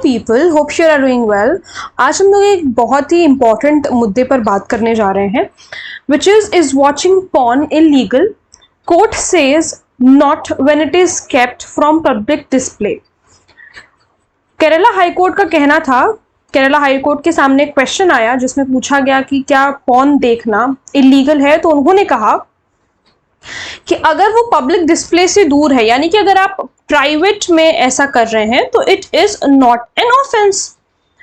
People, hope you are doing well. आज हम लोग एक बहुत ही इंपॉर्टेंट मुद्दे पर बात करने जा रहे हैं, which is watching porn illegal? Court says not when it is kept from public display. Kerala high court का कहना था, केरला हाईकोर्ट के सामने एक क्वेश्चन आया जिसमें पूछा गया कि क्या पॉर्न देखना इलीगल है, तो उन्होंने कहा कि अगर वो पब्लिक डिस्प्ले से दूर है, यानी कि अगर आप प्राइवेट में ऐसा कर रहे हैं तो it is not an offence.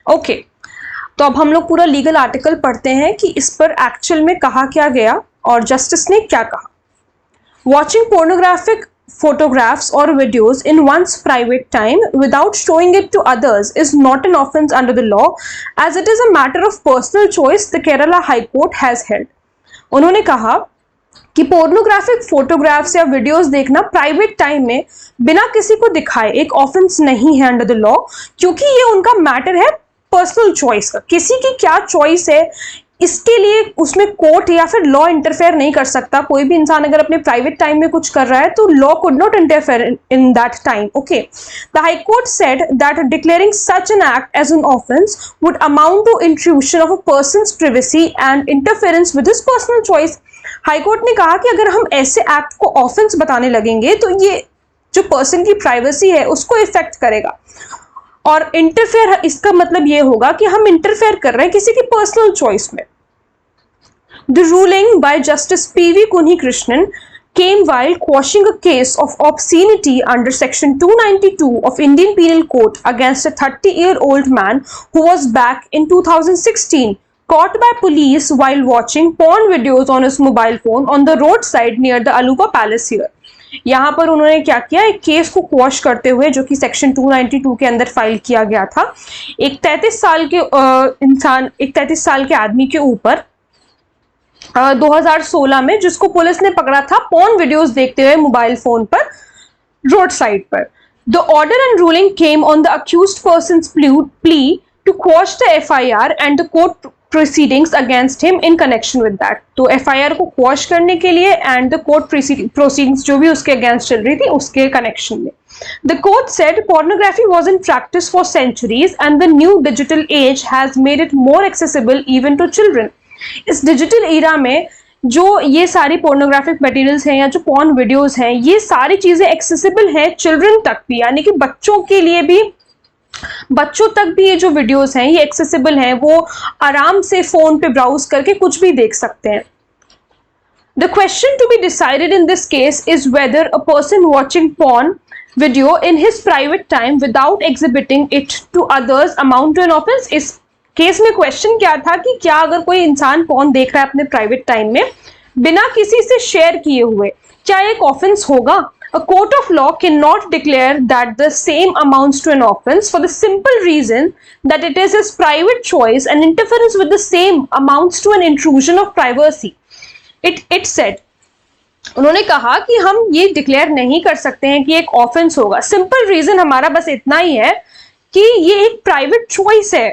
Okay, तो अब हम लोग पूरा लीगल आर्टिकल पढ़ते हैं कि इस पर एक्चुअल में कहा क्या गया और जस्टिस ने क्या कहा। Watching pornographic photographs or videos in one's private time without showing it to others is not an offense under the law, as it is a matter of personal choice, the Kerala High Court has held। उन्होंने कहा कि pornographic photographs या videos देखना private time में बिना किसी को दिखाए एक ऑफेंस नहीं है अंडर द लॉ, क्योंकि ये उनका मैटर है पर्सनल चॉइस का। किसी की क्या चॉइस है, इसके लिए उसमें कोर्ट या फिर लॉ इंटरफेयर नहीं कर सकता। कोई भी इंसान अगर अपने प्राइवेट टाइम में कुछ कर रहा है तो law could not interfere in that time. Okay, the high court said that declaring such an act as an offence would amount to intrusion of a person's privacy and interference with his personal choice. High court ने कहा कि अगर हम ऐसे act को offence बताने लगेंगे तो ये जो पर्सन की प्राइवेसी है उसको इफेक्ट करेगा, और इंटरफेयर इसका मतलब ये होगा कि हम इंटरफेयर कर रहे हैं किसी की पर्सनल चॉइस में। The ruling by Justice PV Kunhi Krishnan came while quashing a case of obscenity under section 292 of Indian Penal Code against a 30-year-old man who was back in 2016 caught by police while watching porn videos on his mobile phone on the roadside near the Aluva Palace here। यहाँ पर उन्होंने क्या किया, एक case को quash करते हुए जो कि सेक्शन 292 के अंदर फाइल किया गया था, एक 33 साल के आदमी के ऊपर 2016 में, जिसको पुलिस ने पकड़ा था पोर्न वीडियोस देखते हुए मोबाइल फोन पर रोड साइड पर। The order and ruling came on the accused person's plea to quash the FIR and the court proceedings against him in connection with that। तो FIR को quash करने के लिए and the court proceedings जो भी उसके against चल रही थी उसके कनेक्शन में। The court said pornography was in practice for centuries and the new digital age has made it more accessible even to children। इस डिजिटल एरा में जो ये सारी पोर्नोग्राफिक मटेरियल्स हैं या जो पॉर्न वीडियोस हैं, ये सारी चीजें एक्सेसिबल हैं चिल्ड्रन तक भी, यानी कि बच्चों के लिए भी, बच्चों तक भी ये जो वीडियोस हैं ये एक्सेसिबल हैं, वो आराम से फोन पे ब्राउज करके कुछ भी देख सकते हैं। The question to be decided in this case is whether a person watching porn video in his private time without exhibiting it to others amount to an offense। इस केस में question क्या था कि क्या अगर कोई इंसान पॉर्न देख रहा है अपने प्राइवेट टाइम में बिना किसी से शेयर किए हुए, क्या एक ऑफेंस होगा? A court of law cannot declare that the same amounts to an offense for the simple reason that it is his private choice and interference with the same amounts to an intrusion of privacy। It said, उन्होंने कहा कि हम ये declare नहीं कर सकते हैं कि एक ऑफेंस होगा। सिंपल रीजन हमारा बस इतना ही है कि ये एक प्राइवेट चॉइस है।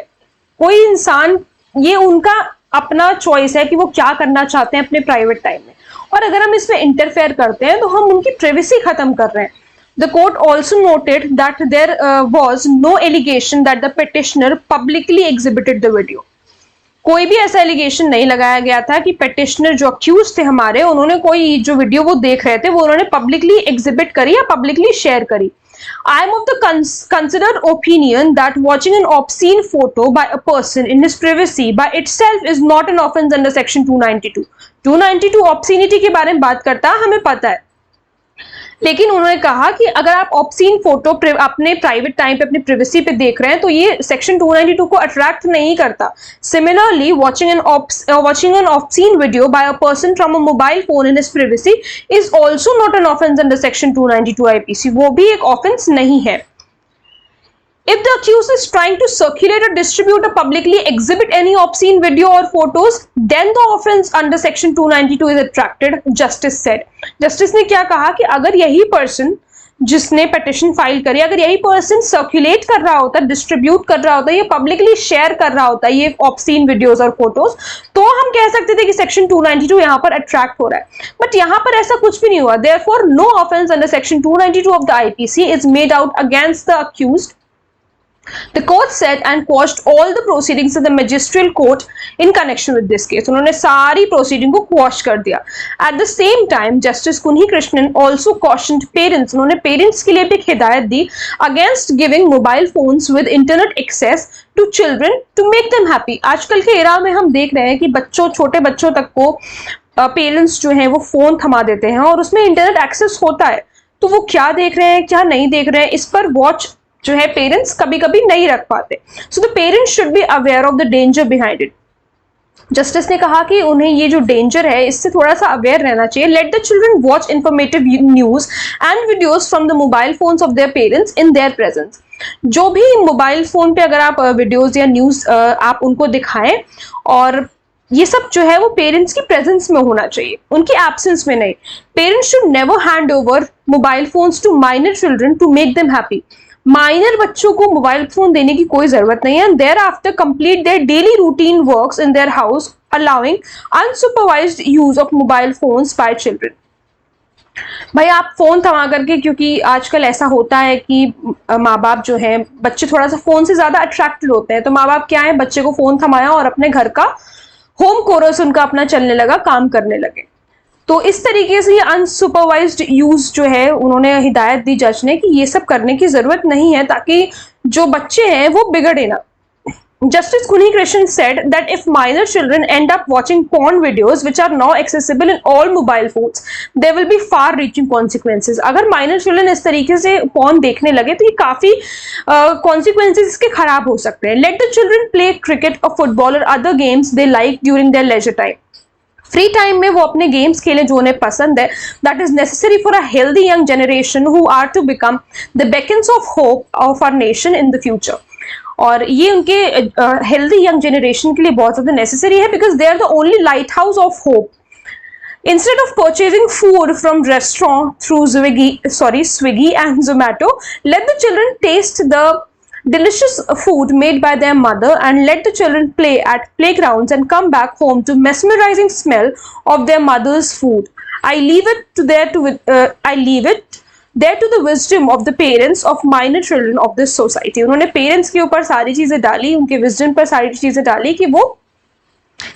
कोई इंसान, ये उनका अपना चॉइस है कि वो क्या करना चाहते हैं अपने प्राइवेट टाइम में, और अगर हम इसमें इंटरफेयर करते हैं तो हम उनकी प्राइवेसी खत्म कर रहे हैं। The court also noted that there was no allegation that the petitioner publicly exhibited the video. कोई भी ऐसा एलिगेशन नहीं लगाया गया था कि पिटिशनर जो अक्यूज थे हमारे, उन्होंने कोई जो वीडियो वो देख रहे थे वो उन्होंने पब्लिकली एग्जिबिट करी या पब्लिकली शेयर करी। I am of the considered opinion that watching an obscene photo by a person in his privacy by itself is not an offense under section 292। 292 obscenity के बारे में बात करता है, हमें पता है, लेकिन उन्होंने कहा कि अगर आप ऑब्सीन फोटो अपने प्राइवेट टाइम पे अपनी प्रिवेसी पे देख रहे हैं तो ये सेक्शन 292 को अट्रैक्ट नहीं करता। Similarly watching an obscene video by a person from a mobile phone in his privacy is also not an offense under section 292 IPC। वो भी एक ऑफेंस नहीं है। If the accused is trying to circulate or distribute or publicly exhibit any obscene video or photos, then the offense under section 292 is attracted, justice said। Justice ने क्या कहा कि अगर यही पर्सन जिसने पिटिशन फाइल करी, अगर यही पर्सन सर्कुलेट कर रहा होता, डिस्ट्रीब्यूट कर रहा होता, ये पब्लिकली शेयर कर रहा होता ये ऑब्सीन वीडियोस और फोटोज, तो हम कह सकते थे कि सेक्शन 292 यहाँ पर अट्रैक्ट हो रहा है। बट यहाँ पर ऐसा कुछ भी नहीं हुआ। Therefore, no offense under section 292 of the IPC is made out against the accused The court said and quashed all the proceedings in the magistrate court in connection with this case. उन्होंने सारी proceeding को quash कर दिया. At the same time, Justice Kunhi Krishnan also cautioned parents. उन्होंने parents के लिए भी एक हिदायत दी against giving mobile phones with internet access to children to make them happy. आजकल के era में हम देख रहे हैं कि बच्चों, छोटे बच्चों तक को पेरेंट्स जो हैं वो फोन थमा देते हैं और उसमें इंटरनेट एक्सेस होता है, तो वो क्या देख रहे हैं क्या नहीं देख रहे हैं इस पर वॉच जो है पेरेंट्स कभी कभी नहीं रख पाते. So the parents should be aware of the danger behind it. Justice ने कहा कि उन्हें ये जो डेंजर है इससे थोड़ा सा अवेयर रहना चाहिए. Let the children watch informative news and videos from the mobile phones of their parents in their presence. जो भी मोबाइल फोन पे अगर आप वीडियोज या न्यूज आप उनको दिखाएं, और ये सब जो है वो पेरेंट्स की प्रेजेंस में होना चाहिए, उनकी एब्सेंस में नहीं. Parents should never hand over mobile phones to minor children to make them happy. Minor बच्चों को मोबाइल फोन देने की कोई जरूरत नहीं है. Thereafter complete their daily routine works in their house allowing unsupervised use of mobile phones by children. भाई आप फोन थमा करके, क्योंकि आजकल ऐसा होता है कि माँ बाप जो है, बच्चे थोड़ा सा फोन से ज्यादा अट्रैक्टेड होते हैं, तो माँ बाप क्या है, बच्चे को फोन थमाया और अपने घर का होम कोरस उनका अपना चलने लगा, काम करने लगे. तो इस तरीके से ये अनसुपरवाइज्ड यूज जो है, उन्होंने हिदायत दी जज ने कि ये सब करने की जरूरत नहीं है ताकि जो बच्चे हैं वो बिगड़े ना. Justice Kunhi Krishnan said that if minor children end up watching porn videos which are now accessible in all mobile phones, there will be far-reaching consequences. अगर minor children इस तरीके से porn देखने लगे तो ये काफी consequences इसके खराब हो सकते हैं. Let the children play cricket or football or other games they like during their leisure time. Free time में वो अपने गेम्स खेलें जो उन्हें पसंद है. That is necessary for a healthy young generation who are to become the beacons of hope of our nation in the future. और ये उनके हेल्दी यंग जनरेशन के लिए बहुत ज्यादा नेसेसरी है, because they are the only lighthouse of hope. Instead of purchasing food from restaurant through Swiggy and Zomato, let the children taste the delicious food made by their mother and let the children play at playgrounds and come back home to mesmerizing smell of their mother's food. I leave it there to the wisdom of the parents of minor children of this society. उन्होंने parents के ऊपर सारी चीजें डाली, उनके wisdom पर सारी चीजें डाली कि वो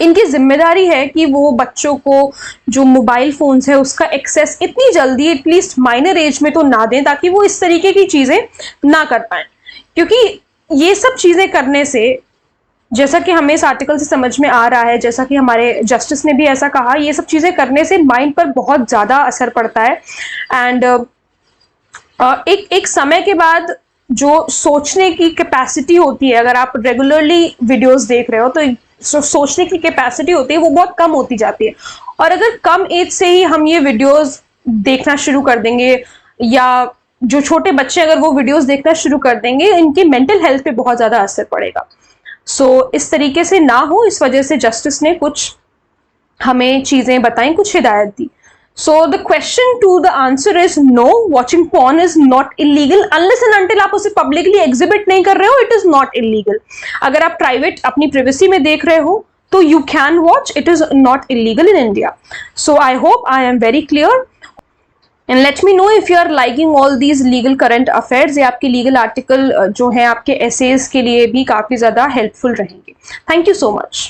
इनकी जिम्मेदारी है कि वो बच्चों को जो मोबाइल फोन्स है उसका एक्सेस इतनी जल्दी एटलीस्ट माइनर एज में तो ना दें ताकि वो इस तरीके की चीजें ना कर पाए. क्योंकि ये सब चीजें करने से, जैसा कि हमें इस आर्टिकल से समझ में आ रहा है, जैसा कि हमारे जस्टिस ने भी ऐसा कहा, ये सब चीजें करने से माइंड पर बहुत ज्यादा असर पड़ता है. एंड एक समय के बाद जो सोचने की कैपेसिटी होती है, अगर आप रेगुलरली वीडियोस देख रहे हो तो सोचने की कैपेसिटी होती है वो बहुत कम होती जाती है. और अगर कम एज से ही हम ये वीडियोस देखना शुरू कर देंगे, या जो छोटे बच्चे अगर वो वीडियोस देखना शुरू कर देंगे, इनकी मेंटल हेल्थ पे बहुत ज्यादा असर पड़ेगा. सो इस तरीके से ना हो, इस वजह से जस्टिस ने कुछ हमें चीजें बताई, कुछ हिदायत दी. So the question to the answer is no, watching porn is not illegal unless and until आप उसे publicly exhibit नहीं कर रहे हो, it is not illegal. अगर आप private अपनी privacy में देख रहे हो तो you can watch, it is not illegal in India. So I hope I am very clear. And let me know if you are liking all these legal current affairs. ये आपके legal article जो है आपके essays के लिए भी काफी ज्यादा helpful रहेंगे. Thank you so much.